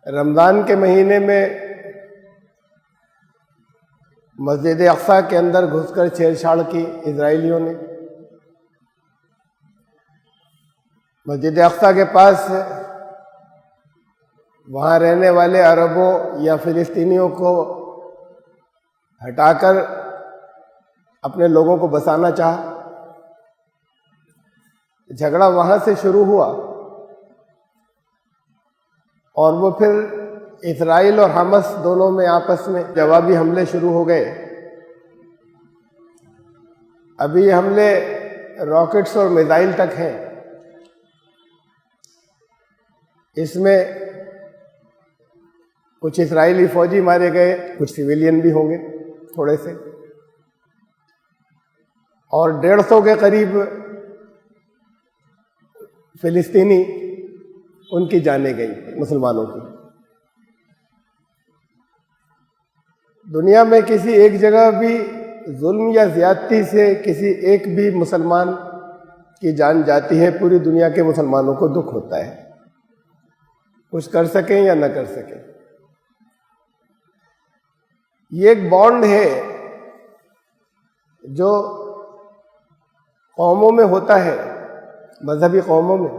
रमज़ान के महीने में मस्जिद अक़सा के अंदर घुसकर छेड़छाड़ की इजराइलियों ने। मस्जिद अक़सा के पास वहाँ रहने वाले अरबों या फ़िलिस्तीनियों को हटाकर अपने लोगों को बसाना चाहा। झगड़ा वहाँ से शुरू हुआ और वो फिर इजराइल और हमास दोनों में आपस में जवाबी हमले शुरू हो गए। अभी हमले रॉकेट्स और मिसाइल तक हैं। इसमें कुछ इजरायली फौजी मारे गए, कुछ सिविलियन भी होंगे थोड़े से, और 150 के करीब फिलिस्तीनी उनकी जाने गई, मुसलमानों की। दुनिया में किसी एक जगह भी जुल्म या ज्यादती से किसी एक भी मुसलमान की जान जाती है, पूरी दुनिया के मुसलमानों को दुख होता है, कुछ कर सकें या न कर सकें। ये एक बॉन्ड है जो कौमों में होता है, मजहबी कौमों में।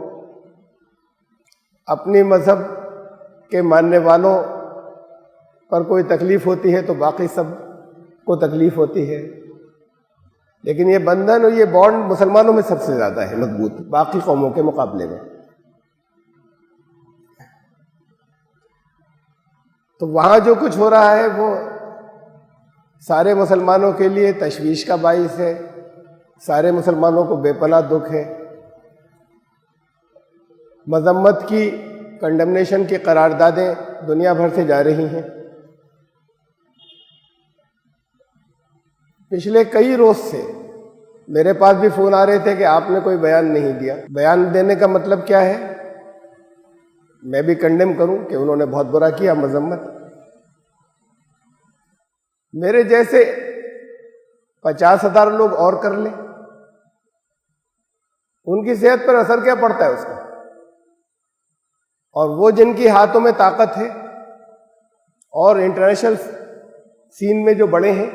अपनी मजहब के मानने वालों पर कोई तकलीफ होती है तो बाकी सब को तकलीफ होती है, लेकिन ये बंधन और ये बॉन्ड मुसलमानों में सबसे ज़्यादा है मजबूत, बाकी कौमों के मुकाबले में। तो वहाँ जो कुछ हो रहा है वो सारे मुसलमानों के लिए तशवीश का बाइस है, सारे मुसलमानों को बेपनाह दुख है। मजम्मत की, कंडेमनेशन की करारदादें दुनिया भर से जा रही हैं। पिछले कई रोज से मेरे पास भी फोन आ रहे थे कि आपने कोई बयान नहीं दिया। बयान देने का मतलब क्या है? मैं भी कंडेम करूं कि उन्होंने बहुत बुरा किया, मजम्मत। मेरे जैसे 50,000 लोग और कर लें, उनकी सेहत पर असर क्या पड़ता है उसका? और वो जिनकी हाथों में ताकत है और इंटरनेशनल सीन में जो बड़े हैं,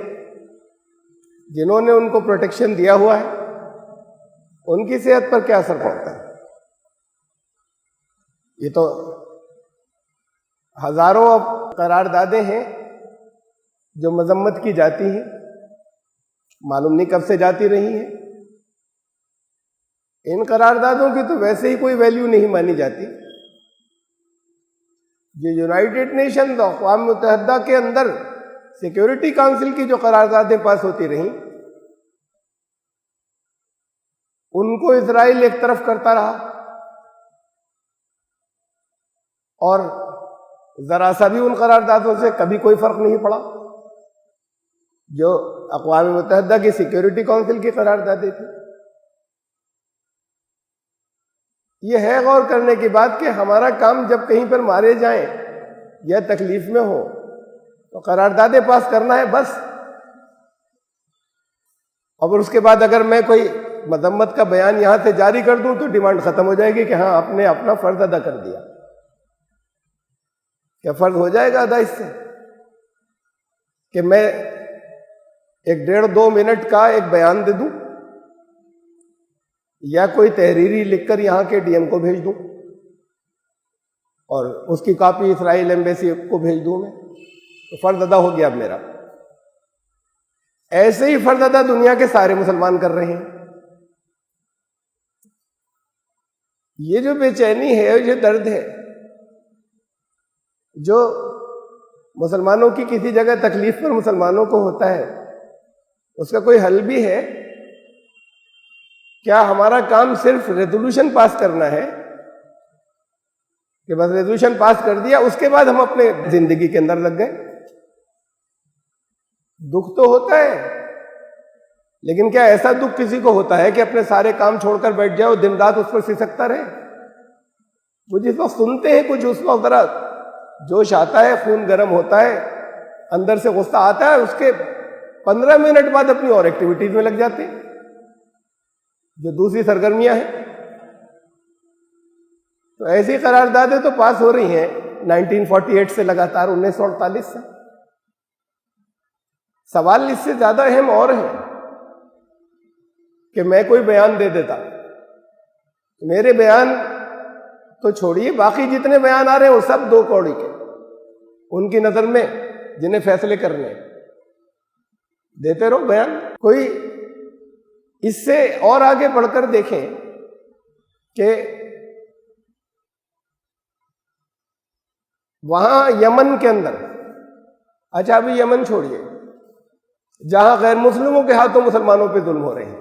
जिन्होंने उनको प्रोटेक्शन दिया हुआ है, उनकी सेहत पर क्या असर पड़ता है? ये तो हजारों करारदादें हैं जो मजम्मत की जाती हैं, मालूम नहीं कब से जाती रही हैं। इन करारदादों की तो वैसे ही कोई वैल्यू नहीं मानी जाती। जो यूनाइटेड नेशन, अक़वाम मुत्तहिदा के अंदर सिक्योरिटी काउंसिल की जो करारदादें पास होती रहीं, उनको इजराइल एक तरफ करता रहा और जरा सा भी उन करारदादों से कभी कोई फर्क नहीं पड़ा जो अक़वाम मुत्तहिदा की सिक्योरिटी काउंसिल की करारदादें थी। यह है गौर करने की बात कि हमारा काम जब कहीं पर मारे जाएं या तकलीफ में हो तो करारदादें पास करना है बस। और उसके बाद अगर मैं कोई मजम्मत का बयान यहां से जारी कर दूं तो डिमांड खत्म हो जाएगी कि हाँ, आपने अपना फर्ज अदा कर दिया। क्या फर्ज हो जाएगा अदा इससे कि मैं 1-1.5-2 मिनट का एक बयान दे दूं या कोई तहरीरी लिखकर यहां के डीएम को भेज दूं और उसकी कॉपी इजराइल एम्बेसी को भेज दूं मैं, तो फर्ज अदा हो गया अब मेरा। ऐसे ही फर्ज अदा दुनिया के सारे मुसलमान कर रहे हैं। ये जो बेचैनी है, ये दर्द है, जो मुसलमानों की किसी जगह तकलीफ पर मुसलमानों को होता है, उसका कोई हल भी है क्या? हमारा काम सिर्फ रेजोल्यूशन पास करना है कि बस रेजोल्यूशन पास कर दिया, उसके बाद हम अपने जिंदगी के अंदर लग गए? दुख तो होता है, लेकिन क्या ऐसा दुख किसी को होता है कि अपने सारे काम छोड़कर बैठ जाओ, दिन रात उस पर सिसकता रहे? वो जिस वक्त सुनते हैं कुछ, उस वक्त जरा जोश आता है, खून गर्म होता है, अंदर से गुस्सा आता है, उसके 15 मिनट बाद अपनी और एक्टिविटीज में लग जाते हैं जो दूसरी सरगर्मियां हैं। तो ऐसी करारदादें तो पास हो रही हैं 1948 से लगातार 1948 से। सवाल इससे ज्यादा अहम और है कि मैं कोई बयान दे देता, मेरे बयान तो छोड़िए, बाकी जितने बयान आ रहे हैं वो सब दो कौड़ी के, उनकी नजर में जिन्हें फैसले करने, देते रहो बयान। कोई इससे और आगे बढ़कर देखें कि वहां यमन के अंदर, अच्छा अभी यमन छोड़िए, जहां गैर मुस्लिमों के हाथों मुसलमानों पे जुल्म हो रहे हैं,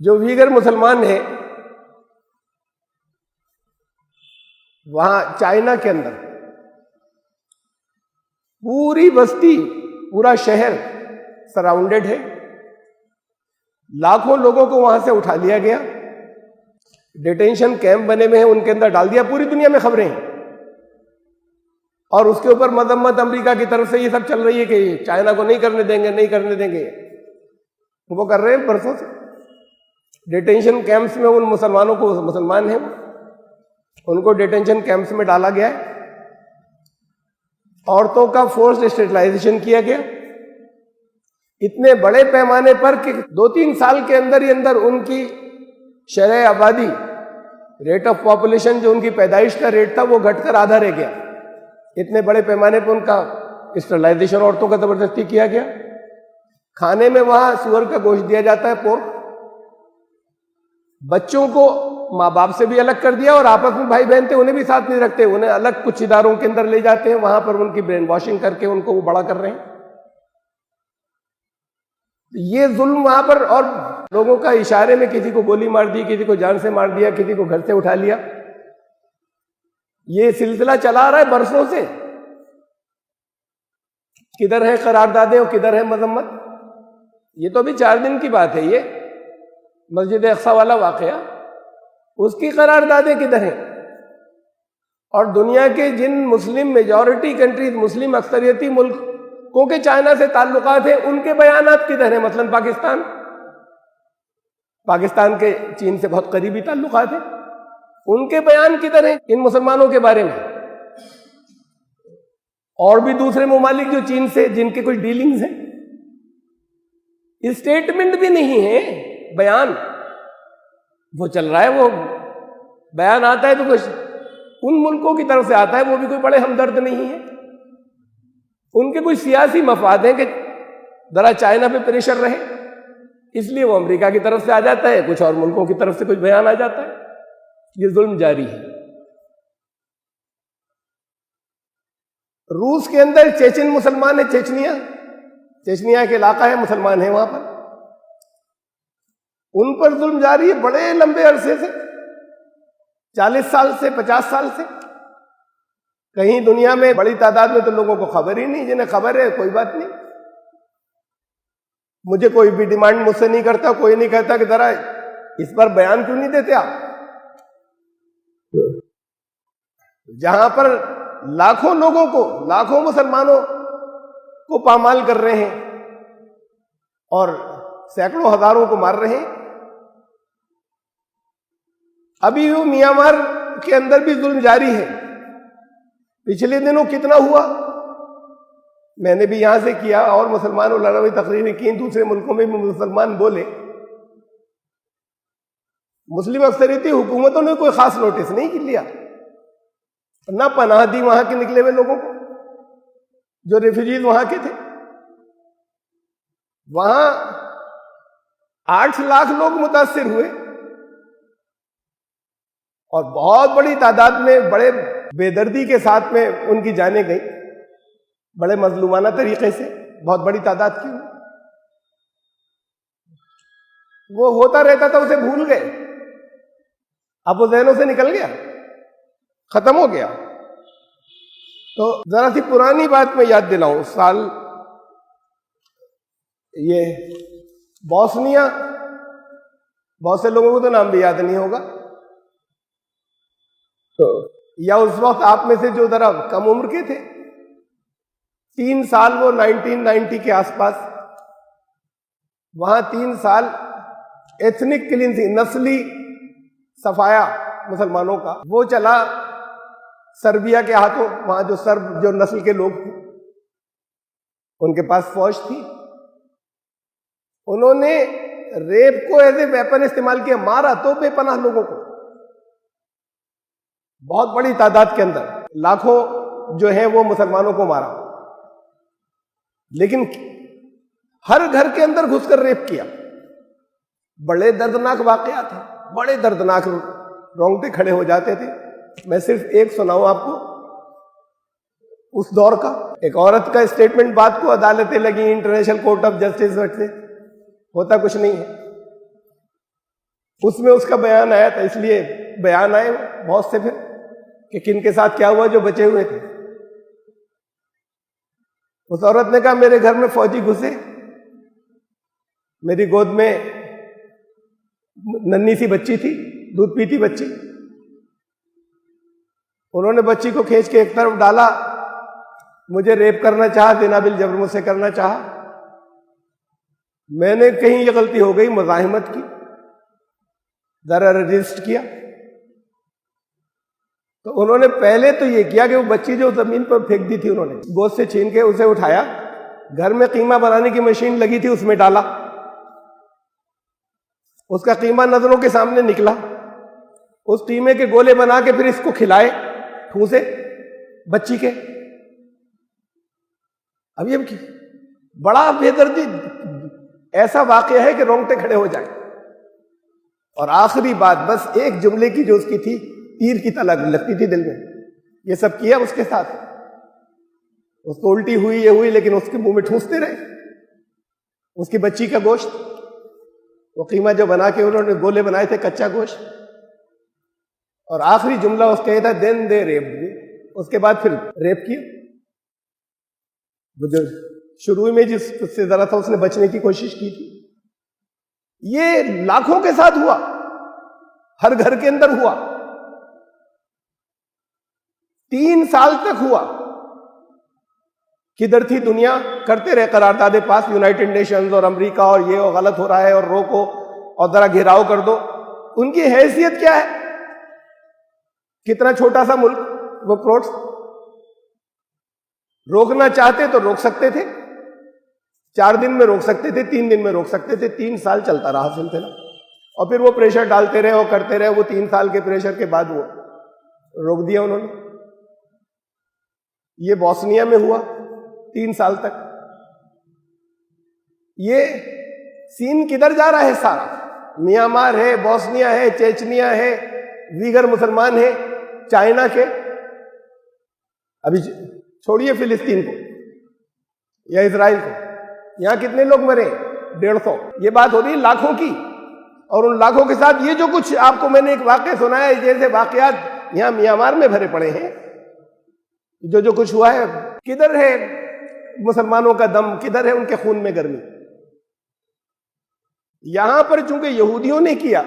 जो वीगर मुसलमान हैं, वहां चाइना के अंदर पूरी बस्ती, पूरा शहर सराउंडेड है, लाखों लोगों को वहां से उठा लिया गया, डिटेंशन कैंप बने हुए हैं, उनके अंदर डाल दिया। पूरी दुनिया में खबरें हैं और उसके ऊपर मजम्मत अमेरिका की तरफ से ये सब चल रही है कि चाइना को नहीं करने देंगे, नहीं करने देंगे। वो कर रहे हैं बरसों से। डिटेंशन कैंप्स में उन मुसलमानों को, मुसलमान हैं उनको डिटेंशन कैंप्स में डाला गया है, औरतों का फोर्स्ड स्टेरिलाइजेशन किया गया इतने बड़े पैमाने पर कि 2-3 साल के अंदर ही अंदर उनकी शरह आबादी, रेट ऑफ पॉपुलेशन, जो उनकी पैदाइश का रेट था, वो घटकर आधा रह गया। इतने बड़े पैमाने पर उनका स्टेरिलाइजेशन औरतों का जबरदस्ती किया गया। खाने में वहां सुअर का गोश्त दिया जाता है, पोर्क। बच्चों को माँ बाप से भी अलग कर दिया और आपस में भाई बहन थे उन्हें भी साथ नहीं रखते, उन्हें अलग कुछ इदारों के अंदर ले जाते हैं, वहां पर उनकी ब्रेन वॉशिंग करके उनको वो बड़ा कर रहे हैं। ये जुल्म वहां पर, और लोगों का इशारे में किसी को गोली मार दी, किसी को जान से मार दिया, किसी को घर से उठा लिया। ये सिलसिला चला आ रहा है बरसों से। किधर है करारदादें और किधर है मजम्मत? ये तो अभी 4 दिन की बात है। ये मस्जिद अक्सा वाला वाकया, उसकी करारदादें किधर हैं? और दुनिया के जिन मुस्लिम मेजॉरिटी कंट्रीज, मुस्लिम अक्सरियती मुल्कों के चाइना से ताल्लुकात हैं, उनके बयानात किधर हैं? मसलन पाकिस्तान के चीन से बहुत करीबी ताल्लुकात हैं, उनके बयान किधर हैं इन मुसलमानों के बारे में? और भी दूसरे ममालिक जो चीन से, जिनके कुछ डीलिंग्स हैं, स्टेटमेंट भी नहीं है, बयान वो चल रहा है। वो बयान आता है तो कुछ उन मुल्कों की तरफ से आता है, वो भी कोई बड़े हमदर्द नहीं है। उनके कुछ सियासी मफाद हैं कि जरा चाइना पे प्रेशर रहे, इसलिए वो अमेरिका की तरफ से आ जाता है, कुछ और मुल्कों की तरफ से कुछ बयान आ जाता है। ये जुल्म जारी है। रूस के अंदर चेचन मुसलमान है, चेचनिया के इलाका है, मुसलमान है वहां पर, उन पर जुल्म जारी है बड़े लंबे अरसे से, 40 साल से, 50 साल से। कहीं दुनिया में बड़ी तादाद में तो लोगों को खबर ही नहीं, जिन्हें खबर है कोई बात नहीं, मुझे कोई भी डिमांड मुझसे नहीं करता, कोई नहीं कहता कि जरा इस पर बयान क्यों नहीं देते आप। जहां पर लाखों लोगों को, लाखों मुसलमानों को पामाल कर रहे हैं और सैकड़ों हजारों को मार रहे हैं। अभी वो म्यांमार के अंदर भी जुल्म जारी है। पिछले दिनों कितना हुआ, मैंने भी यहां से किया और मुसलमान उलमा ने तकरीरें की, दूसरे मुल्कों में भी मुसलमान बोले। मुस्लिम अक्सरियती हुकूमतों ने कोई खास नोटिस नहीं लिया, ना पनाह दी वहां के निकले हुए लोगों को, जो रेफ्यूजीज वहां के थे। वहां 8 लाख लोग मुतासिर हुए और बहुत बड़ी तादाद में, बड़े बेदर्दी के साथ में उनकी जानें गई, बड़े मजलूमाना तरीके से, बहुत बड़ी तादाद की। वो होता रहता था, उसे भूल गए, अब वो ज़हनों से निकल गया, खत्म हो गया। तो जरा सी पुरानी बात में याद दिलाऊं, साल ये बोस्निया, बहुत से लोगों को तो नाम भी याद नहीं होगा, तो या उस वक्त आप में से जो जरा कम उम्र के थे, 3 साल वो 1990 के आसपास, वहां 3 साल एथनिक क्लींसिंग, नस्ली सफाया मुसलमानों का वो चला सर्बिया के हाथों, वहां जो सर्ब जो नस्ल के लोग थे उनके पास फौज थी, उन्होंने रेप को एज ए वेपन इस्तेमाल किया, मारा तो बेपनाह लोगों को, बहुत बड़ी तादाद के अंदर, लाखों जो है वो मुसलमानों को मारा, लेकिन हर घर के अंदर घुसकर रेप किया। बड़े दर्दनाक वाकयात थे, बड़े दर्दनाक, रोंगटे खड़े हो जाते थे। मैं सिर्फ एक सुनाऊं आपको उस दौर का। एक औरत का स्टेटमेंट, बात को अदालतें लगी, इंटरनेशनल कोर्ट ऑफ जस्टिस से, होता कुछ नहीं है, उसमें उसका बयान आया था, इसलिए बयान आए बहुत से फिर कि किन के साथ क्या हुआ जो बचे हुए थे। उस औरत ने कहा मेरे घर में फौजी घुसे, मेरी गोद में नन्ही सी बच्ची थी, दूध पीती बच्ची, उन्होंने बच्ची को खींच के एक तरफ डाला, मुझे रेप करना चाहा, बिना बिल जबर मुझसे करना चाहा। मैंने कहीं ये गलती हो गई, मज़ाहिमत की, जरा रजिस्ट किया, तो उन्होंने पहले तो ये किया कि वो बच्ची जो जमीन पर फेंक दी थी, उन्होंने गोद से छीन के उसे उठाया, घर में कीमा बनाने की मशीन लगी थी उसमें डाला, उसका कीमा नजरों के सामने निकला, उस कीमे के गोले बना के फिर इसको खिलाए, ठूसे बच्ची के। अब ये बड़ा बेदर्दी ऐसा वाकया है कि रोंगटे खड़े हो जाए। और आखिरी बात, बस एक जुमले की जो उसकी थी, तीर की तरह लगती थी दिल में, ये सब किया उसके साथ, उसको उल्टी हुई ये हुई, लेकिन उसके मुंह में ठूसते रहे उसकी बच्ची का गोश्त, वो कीमा जो बना के उन्होंने गोले बनाए थे, कच्चा गोश्त। और आखिरी जुमला उसका ये था, देन दे रेप, उसके बाद फिर रेप किया। वो जो शुरू में जिससे जरा था उसने बचने की कोशिश की थी, ये लाखों के साथ हुआ, हर घर के अंदर हुआ, 3 साल तक हुआ। किधर थी दुनिया, करते रहे करारदादे पास, यूनाइटेड नेशंस और अमेरिका, और ये गलत हो रहा है और रोको और जरा घेराव कर दो। उनकी हैसियत क्या है, कितना छोटा सा मुल्क, वो प्रोट्स रोकना चाहते तो रोक सकते थे, 4 दिन में रोक सकते थे, 3 दिन में रोक सकते थे, 3 साल चलता रहा सिलसिला। और फिर वो प्रेशर डालते रहे और करते रहे, वो 3 साल के प्रेशर के बाद वो रोक दिया उन्होंने। ये बोस्निया में हुआ 3 साल तक। ये सीन किधर जा रहा है सारा, म्यांमार है, बोस्निया है, चेचनिया है, वीगर मुसलमान है, चाइना के, अभी छोड़िए फिलिस्तीन को या इजराइल को, यहां कितने लोग मरे, 150। ये बात हो रही है लाखों की, और उन लाखों के साथ ये जो कुछ आपको मैंने एक वाकया सुनाया है, जैसे वाकयात यहां म्यांमार में भरे पड़े हैं, जो कुछ हुआ है, किधर है मुसलमानों का दम, किधर है उनके खून में गर्मी। यहां पर चूंकि यहूदियों ने किया,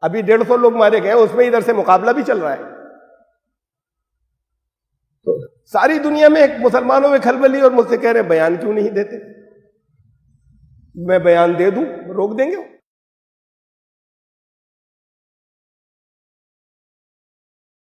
अभी 150 लोग मारे गए, उसमें इधर से मुकाबला भी चल रहा है, तो सारी दुनिया में मुसलमानों में खलबली, और मुझसे कह रहे बयान क्यों नहीं देते। मैं बयान दे दूं, रोक देंगे।